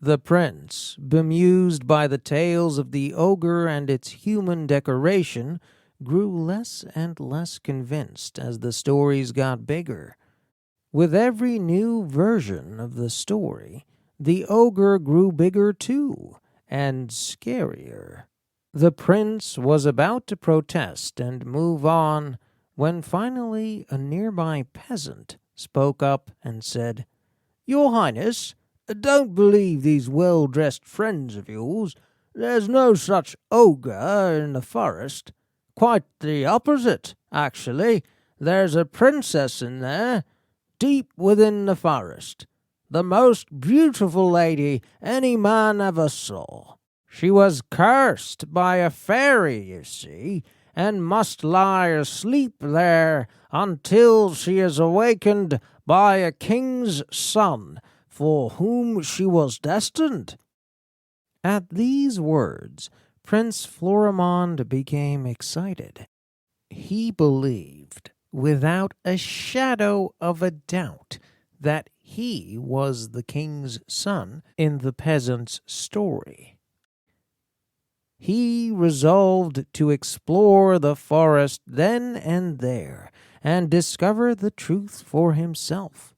The prince, bemused by the tales of the ogre and its human decoration, grew less and less convinced as the stories got bigger. With every new version of the story, the ogre grew bigger too, and scarier. The prince was about to protest and move on when finally a nearby peasant spoke up and said, "Your Highness, don't believe these well-dressed friends of yours. There's no such ogre in the forest. Quite the opposite, actually. There's a princess in there, deep within the forest. The most beautiful lady any man ever saw. She was cursed by a fairy, you see, and must lie asleep there until she is awakened by a king's son, for whom she was destined." At these words, Prince Florimond became excited. He believed, without a shadow of a doubt, that he was the king's son in the peasant's story. He resolved to explore the forest then and there and discover the truth for himself.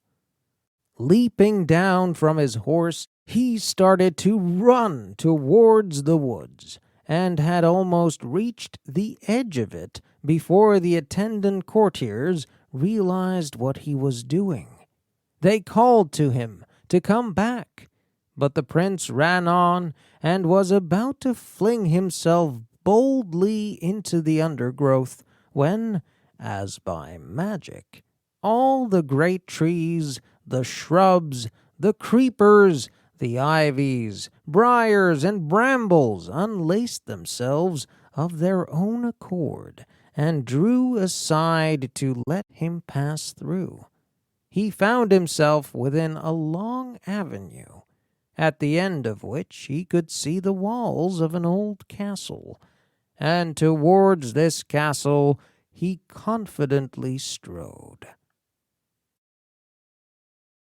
Leaping down from his horse, he started to run towards the woods, and had almost reached the edge of it before the attendant courtiers realized what he was doing. They called to him to come back, but the prince ran on and was about to fling himself boldly into the undergrowth when, as by magic, all the great trees, the shrubs, the creepers, the ivies, briars, and brambles unlaced themselves of their own accord and drew aside to let him pass through. He found himself within a long avenue, at the end of which he could see the walls of an old castle, and towards this castle he confidently strode.